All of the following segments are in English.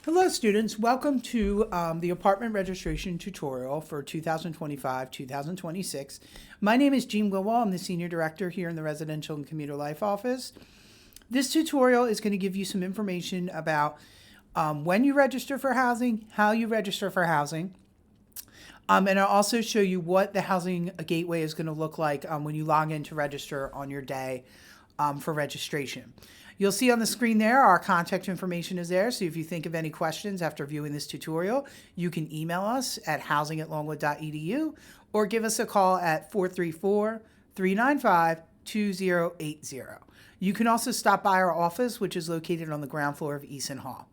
Hello students, welcome to the apartment registration tutorial for 2025-2026. My name is Jean Wilwell. I'm the Senior Director here in the Residential and Commuter Life Office. This tutorial is going to give you some information about when you register for housing, how you register for housing, and I'll also show you what the housing gateway is going to look like when you log in to register on your day for registration. You'll see on the screen there, our contact information is there. So if you think of any questions after viewing this tutorial, you can email us at housing@longwood.edu or give us a call at 434-395-2080. You can also stop by our office, which is located on the ground floor of Eason Hall.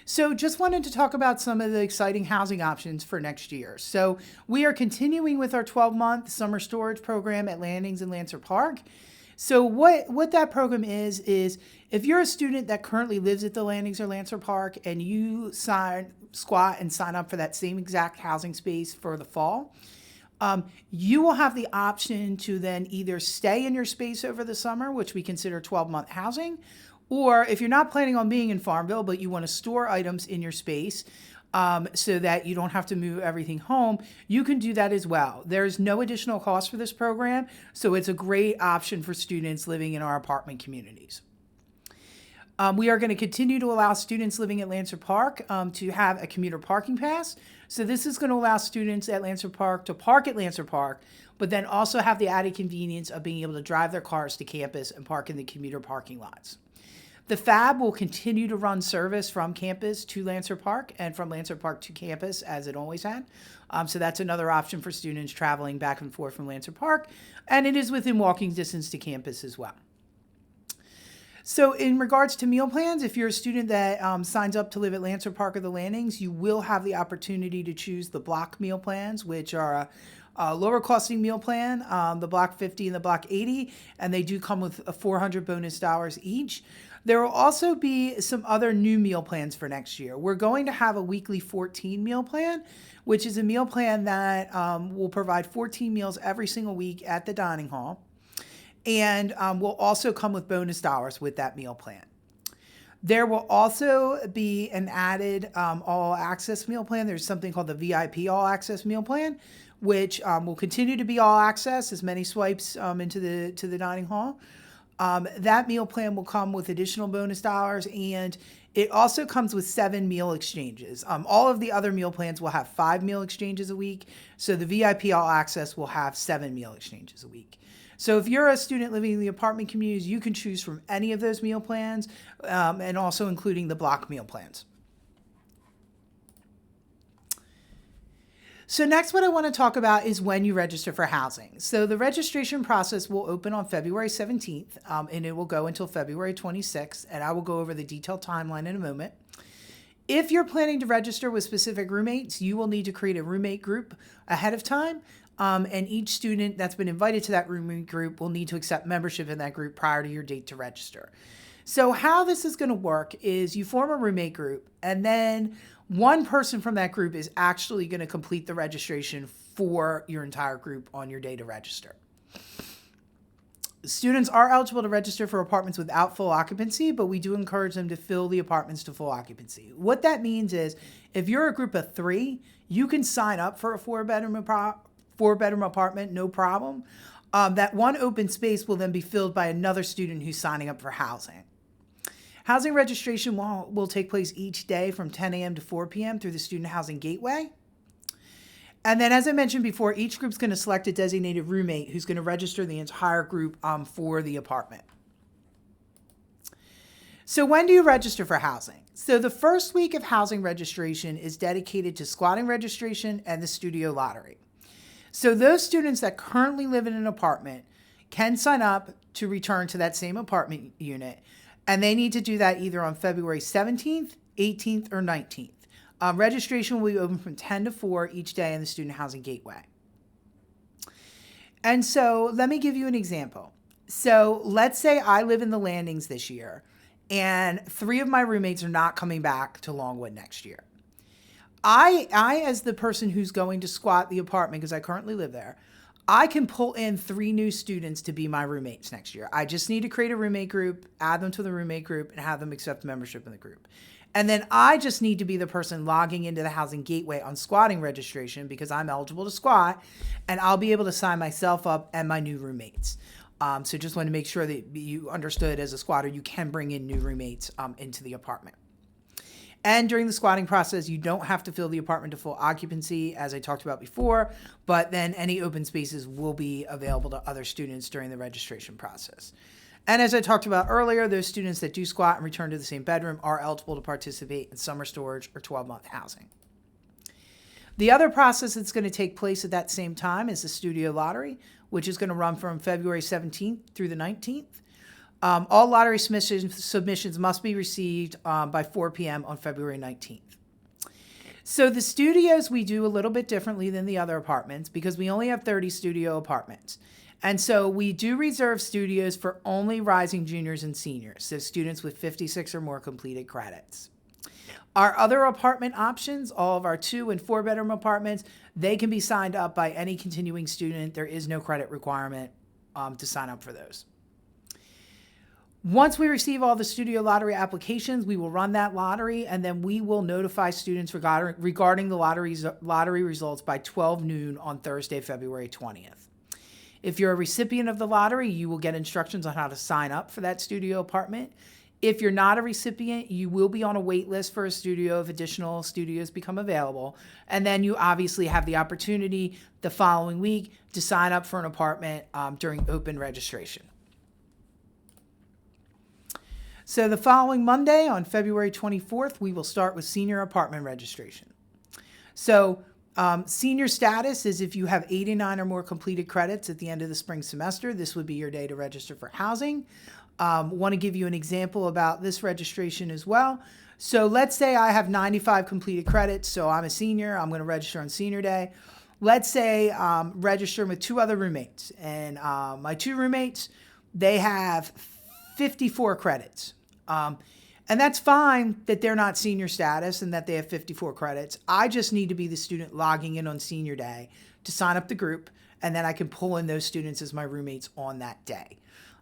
So just wanted to talk about some of the exciting housing options for next year. So we are continuing with our 12-month summer storage program at Landings and Lancer Park. So what that program is if you're a student that currently lives at the Landings or Lancer Park and you squat and sign up for that same exact housing space for the fall, you will have the option to then either stay in your space over the summer, which we consider 12-month housing, or if you're not planning on being in Farmville, but you want to store items in your space, so that you don't have to move everything home, you can do that as well. There's no additional cost for this program, so it's a great option for students living in our apartment communities. We are going to continue to allow students living at Lancer Park to have a commuter parking pass. So this is going to allow students at Lancer Park to park at Lancer Park, but then also have the added convenience of being able to drive their cars to campus and park in the commuter parking lots. The FAB will continue to run service from campus to Lancer Park and from Lancer Park to campus as it always had. So that's another option for students traveling back and forth from Lancer Park, and it is within walking distance to campus as well. So in regards to meal plans, if you're a student that signs up to live at Lancer Park or the Landings, you will have the opportunity to choose the block meal plans, which are a lower costing meal plan, the block 50 and the block 80, and they do come with a 400 bonus dollars each. There will also be some other new meal plans for next year. We're going to have a weekly 14 meal plan, which is a meal plan that will provide 14 meals every single week at the dining hall, and will also come with bonus dollars with that meal plan. There will also be an added all access meal plan. There's something called the VIP all access meal plan, which will continue to be all access, as many swipes into the dining hall. That meal plan will come with additional bonus dollars, and it also comes with 7 meal exchanges. All of the other meal plans will have 5 meal exchanges a week, so the VIP All Access will have 7 meal exchanges a week. So if you're a student living in the apartment communities, you can choose from any of those meal plans, and also including the block meal plans. So next, what I want to talk about is when you register for housing. So the registration process will open on February 17th, and it will go until February 26th, and I will go over the detailed timeline in a moment. If you're planning to register with specific roommates, you will need to create a roommate group ahead of time, and each student that's been invited to that roommate group will need to accept membership in that group prior to your date to register. So how this is going to work is you form a roommate group, and then one person from that group is actually going to complete the registration for your entire group on your day to register. Students are eligible to register for apartments without full occupancy, but we do encourage them to fill the apartments to full occupancy. What that means is if you're a group of 3, you can sign up for a 4-bedroom apartment, no problem. That one open space will then be filled by another student who's signing up for housing. Housing registration will take place each day from 10 a.m. to 4 p.m. through the Student Housing Gateway. And then, as I mentioned before, each group's going to select a designated roommate who's going to register the entire group for the apartment. So when do you register for housing? So the first week of housing registration is dedicated to squatting registration and the studio lottery. So those students that currently live in an apartment can sign up to return to that same apartment unit, and they need to do that either on February 17th, 18th, or 19th. Registration will be open from 10 to 4 each day in the Student Housing Gateway. And so let me give you an example. So let's say I live in the Landings this year, and 3 of my roommates are not coming back to Longwood next year. I as the person who's going to squat the apartment, because I currently live there, I can pull in 3 new students to be my roommates next year. I just need to create a roommate group, add them to the roommate group, and have them accept membership in the group. And then I just need to be the person logging into the Housing Gateway on squatting registration because I'm eligible to squat, and I'll be able to sign myself up and my new roommates. So just want to make sure that you understood as a squatter, you can bring in new roommates into the apartment. And during the squatting process, you don't have to fill the apartment to full occupancy, as I talked about before, but then any open spaces will be available to other students during the registration process. And as I talked about earlier, those students that do squat and return to the same bedroom are eligible to participate in summer storage or 12-month housing. The other process that's going to take place at that same time is the studio lottery, which is going to run from February 17th through the 19th. All lottery submissions must be received by 4 p.m. on February 19th. So the studios we do a little bit differently than the other apartments because we only have 30 studio apartments. And so we do reserve studios for only rising juniors and seniors, so students with 56 or more completed credits. Our other apartment options, all of our 2 and 4 bedroom apartments, they can be signed up by any continuing student. There is no credit requirement to sign up for those. Once we receive all the studio lottery applications, we will run that lottery, and then we will notify students regarding the lottery results by 12 noon on Thursday, February 20th. If you're a recipient of the lottery, you will get instructions on how to sign up for that studio apartment. If you're not a recipient, you will be on a wait list for a studio if additional studios become available. And then you obviously have the opportunity the following week to sign up for an apartment during open registration. So the following Monday, on February 24th, we will start with senior apartment registration. So senior status is if you have 89 or more completed credits at the end of the spring semester. This would be your day to register for housing. Want to give you an example about this registration as well. So let's say I have 95 completed credits, so I'm a senior. I'm going to register on senior day. Let's say register with 2 other roommates, and my 2 roommates, they have 54 credits. And that's fine that they're not senior status and that they have 54 credits. I just need to be the student logging in on senior day to sign up the group, and then I can pull in those students as my roommates on that day.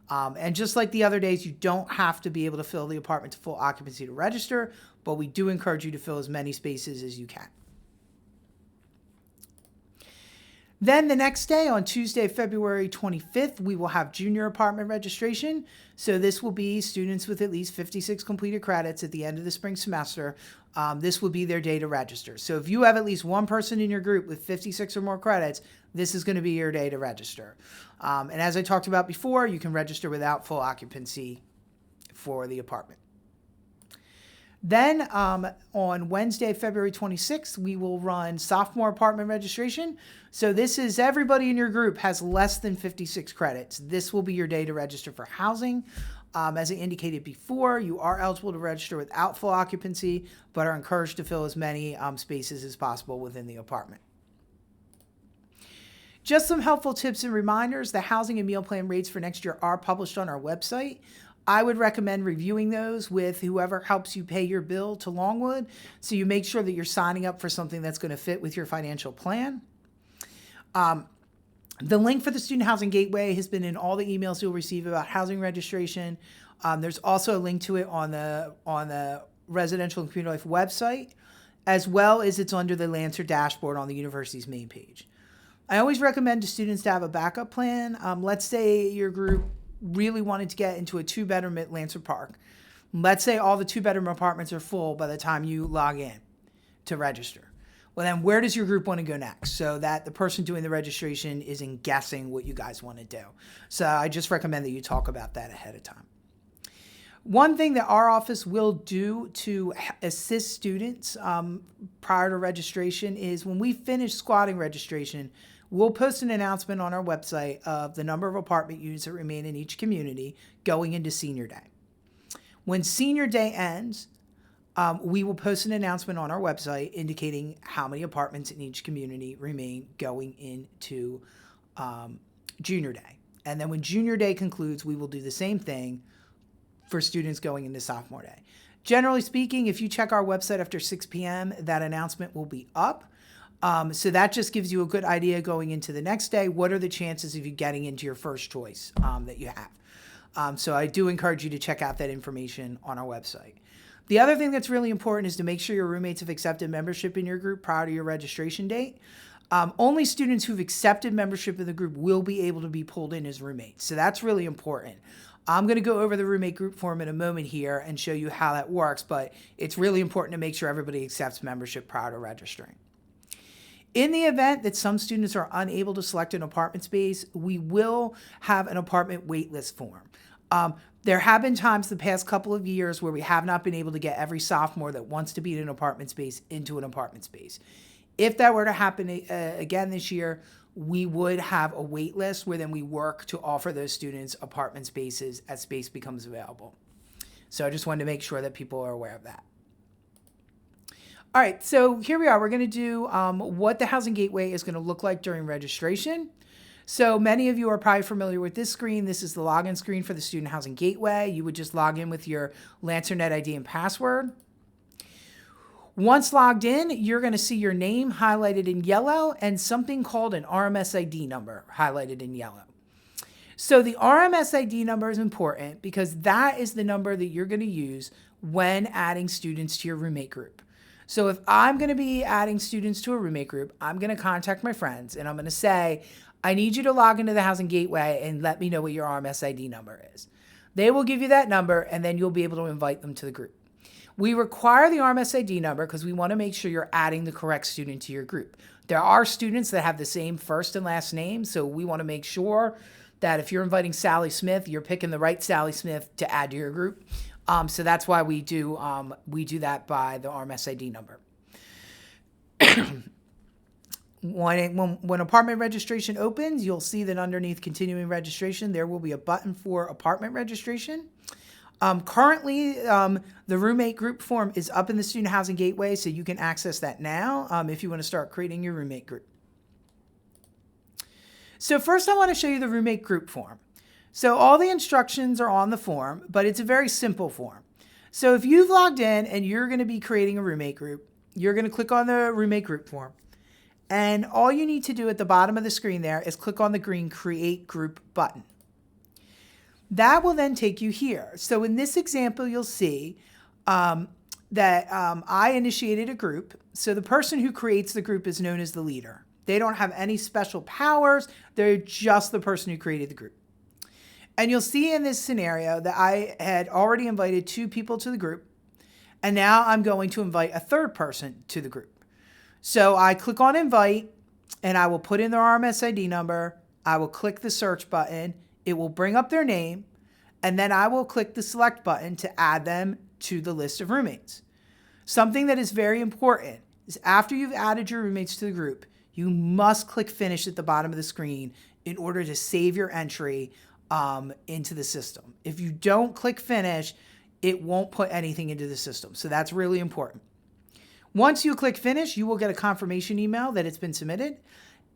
And just like the other days, you don't have to be able to fill the apartment to full occupancy to register, but we do encourage you to fill as many spaces as you can. Then the next day, on Tuesday, February 25th, we will have junior apartment registration. So this will be students with at least 56 completed credits at the end of the spring semester. This will be their day to register. So if you have at least one person in your group with 56 or more credits, this is going to be your day to register. And as I talked about before, you can register without full occupancy for the apartment. Then on Wednesday, February 26th, we will run sophomore apartment registration. So this is everybody in your group has less than 56 credits. This will be your day to register for housing. As I indicated before, you are eligible to register without full occupancy, but are encouraged to fill as many spaces as possible within the apartment. Just some helpful tips and reminders. The housing and meal plan rates for next year are published on our website. I would recommend reviewing those with whoever helps you pay your bill to Longwood, so you make sure that you're signing up for something that's going to fit with your financial plan. The link for the Student Housing Gateway has been in all the emails you'll receive about housing registration. There's also a link to it on the Residential and Community Life website, as well as it's under the Lancer dashboard on the university's main page. I always recommend to students to have a backup plan. Let's say your group really wanted to get into a 2-bedroom at Lancer Park. Let's say all the 2-bedroom apartments are full by the time you log in to register. Well, then where does your group want to go next, so that the person doing the registration isn't guessing what you guys want to do? So I just recommend that you talk about that ahead of time. One thing that our office will do to assist students prior to registration is when we finish squatting registration, we'll post an announcement on our website of the number of apartment units that remain in each community going into senior day. When senior day ends, we will post an announcement on our website indicating how many apartments in each community remain going into junior day. And then when junior day concludes, we will do the same thing for students going into sophomore day. Generally speaking, if you check our website after 6 p.m., that announcement will be up. So that just gives you a good idea going into the next day. What are the chances of you getting into your first choice that you have? So I do encourage you to check out that information on our website. The other thing that's really important is to make sure your roommates have accepted membership in your group prior to your registration date. Only students who've accepted membership in the group will be able to be pulled in as roommates. So that's really important. I'm going to go over the roommate group form in a moment here and show you how that works, but it's really important to make sure everybody accepts membership prior to registering. In the event that some students are unable to select an apartment space, we will have an apartment waitlist form. There have been times the past couple of years where we have not been able to get every sophomore that wants to be in an apartment space into an apartment space. If that were to happen again this year, we would have a wait list where then we work to offer those students apartment spaces as space becomes available. So I just wanted to make sure that people are aware of that. All right, so here we are. We're going to do what the Housing Gateway is going to look like during registration. So many of you are probably familiar with this screen. This is the login screen for the Student Housing Gateway. You would just log in with your LancerNet ID and password. Once logged in, you're going to see your name highlighted in yellow and something called an RMS ID number highlighted in yellow. So the RMS ID number is important because that is the number that you're going to use when adding students to your roommate group. So if I'm going to be adding students to a roommate group, I'm going to contact my friends and I'm going to say, I need you to log into the Housing Gateway and let me know what your RMS ID number is. They will give you that number and then you'll be able to invite them to the group. We require the RMS ID number because we want to make sure you're adding the correct student to your group. There are students that have the same first and last name, so we want to make sure that if you're inviting Sally Smith, you're picking the right Sally Smith to add to your group. So that's why we do that by the RMS ID number. When apartment registration opens, you'll see that underneath continuing registration, there will be a button for apartment registration. Currently, the roommate group form is up in the Student Housing Gateway, so you can access that now if you want to start creating your roommate group. So first I want to show you the roommate group form. So all the instructions are on the form, but it's a very simple form. So if you've logged in and you're going to be creating a roommate group, you're going to click on the roommate group form. And all you need to do at the bottom of the screen there is click on the green Create Group button. That will then take you here. So in this example, you'll see that I initiated a group. So the person who creates the group is known as the leader. They don't have any special powers. They're just the person who created the group. And you'll see in this scenario that I had already invited 2 people to the group. And now I'm going to invite a 3rd person to the group. So I click on invite and I will put in their RMS ID number. I will click the search button. It will bring up their name. And then I will click the select button to add them to the list of roommates. Something that is very important is after you've added your roommates to the group, you must click finish at the bottom of the screen in order to save your entry into the system. If you don't click finish, it won't put anything into the system. So that's really important. Once you click finish, you will get a confirmation email that it's been submitted.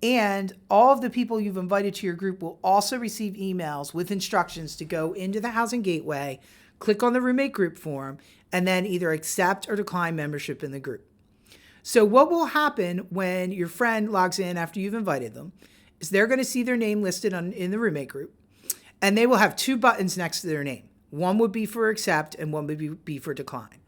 And all of the people you've invited to your group will also receive emails with instructions to go into the Housing Gateway, click on the roommate group form, and then either accept or decline membership in the group. So what will happen when your friend logs in after you've invited them is they're going to see their name listed in the roommate group, and they will have 2 buttons next to their name. One would be for accept and one would be for decline.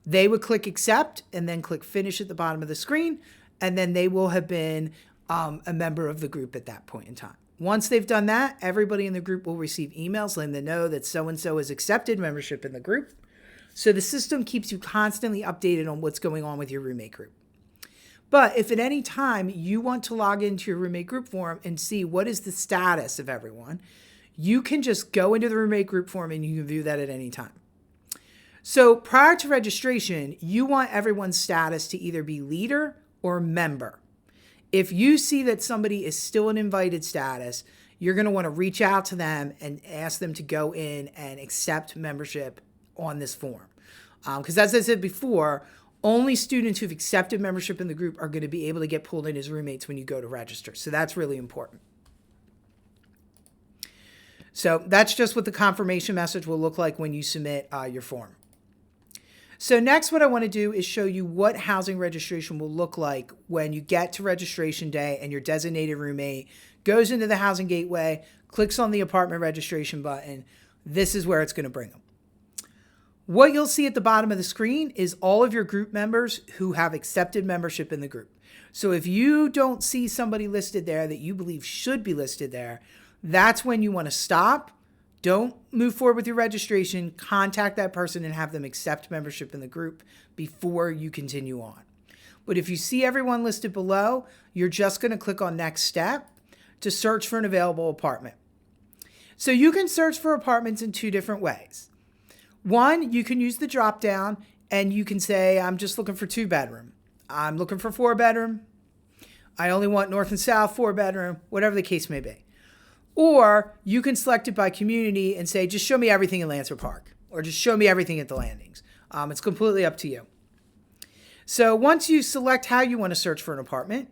They would click accept and then click finish at the bottom of the screen, and then they will have been a member of the group at that point in time. Once they've done that, everybody in the group will receive emails letting them know that so-and-so has accepted membership in the group. So the system keeps you constantly updated on what's going on with your roommate group. But if at any time you want to log into your roommate group form and see what is the status of everyone, you can just go into the roommate group form and you can view that at any time. So prior to registration, you want everyone's status to either be leader or member. If you see that somebody is still in invited status, you're going to want to reach out to them and ask them to go in and accept membership on this form. Because as I said before, only students who've accepted membership in the group are going to be able to get pulled in as roommates when you go to register. So that's really important. So that's just what the confirmation message will look like when you submit your form. So next, what I want to do is show you what housing registration will look like when you get to registration day and your designated roommate goes into the housing gateway, clicks on the apartment registration button. This is where it's going to bring them. What you'll see at the bottom of the screen is all of your group members who have accepted membership in the group. So if you don't see somebody listed there that you believe should be listed there, that's when you want to stop. Don't move forward with your registration. Contact that person and have them accept membership in the group before you continue on. But if you see everyone listed below, you're just going to click on next step to search for an available apartment. So you can search for apartments in two different ways. One, you can use the drop down and you can say, I'm just looking for 2-bedroom. I'm looking for 4-bedroom. I only want north and south 4-bedroom, whatever the case may be. Or you can select it by community and say, just show me everything in Lancer Park, or just show me everything at the Landings. It's completely up to you. So once you select how you want to search for an apartment,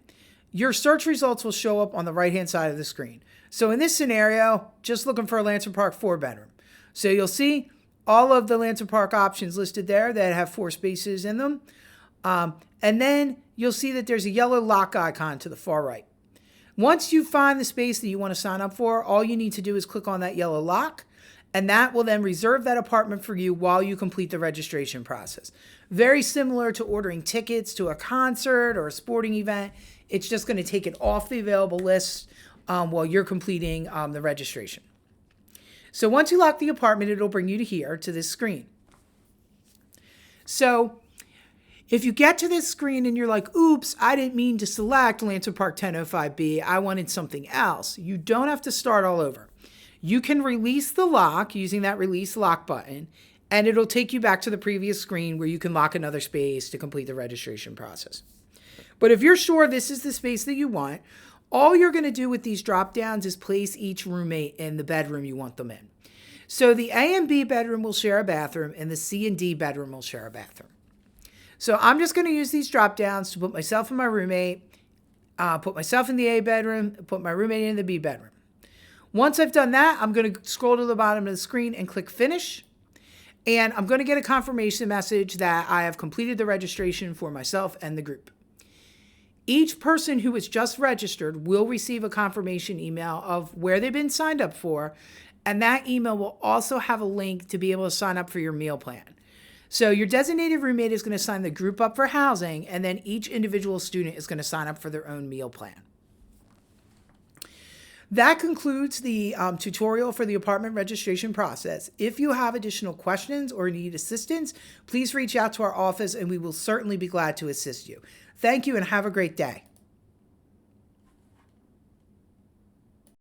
your search results will show up on the right-hand side of the screen. So in this scenario, just looking for a Lancer Park 4-bedroom. So you'll see all of the Lancer Park options listed there that have 4 spaces in them. And then you'll see that there's a yellow lock icon to the far right. Once you find the space that you want to sign up for, all you need to do is click on that yellow lock, and that will then reserve that apartment for you while you complete the registration process. Very similar to ordering tickets to a concert or a sporting event. It's just going to take it off the available list while you're completing the registration. So once you lock the apartment, it'll bring you to here, to this screen. So if you get to this screen and you're like, oops, I didn't mean to select Lancer Park 1005B, I wanted something else, you don't have to start all over. You can release the lock using that release lock button, and it'll take you back to the previous screen where you can lock another space to complete the registration process. But if you're sure this is the space that you want, all you're going to do with these drop downs is place each roommate in the bedroom you want them in. So the A and B bedroom will share a bathroom, and the C and D bedroom will share a bathroom. So I'm just going to use these drop downs to put myself and my roommate, put myself in the A bedroom, put my roommate in the B bedroom. Once I've done that, I'm going to scroll to the bottom of the screen and click finish. And I'm going to get a confirmation message that I have completed the registration for myself and the group. Each person who is just registered will receive a confirmation email of where they've been signed up for. And that email will also have a link to be able to sign up for your meal plan. So your designated roommate is going to sign the group up for housing, and then each individual student is going to sign up for their own meal plan. That concludes the tutorial for the apartment registration process. If you have additional questions or need assistance, please reach out to our office and we will certainly be glad to assist you. Thank you and have a great day.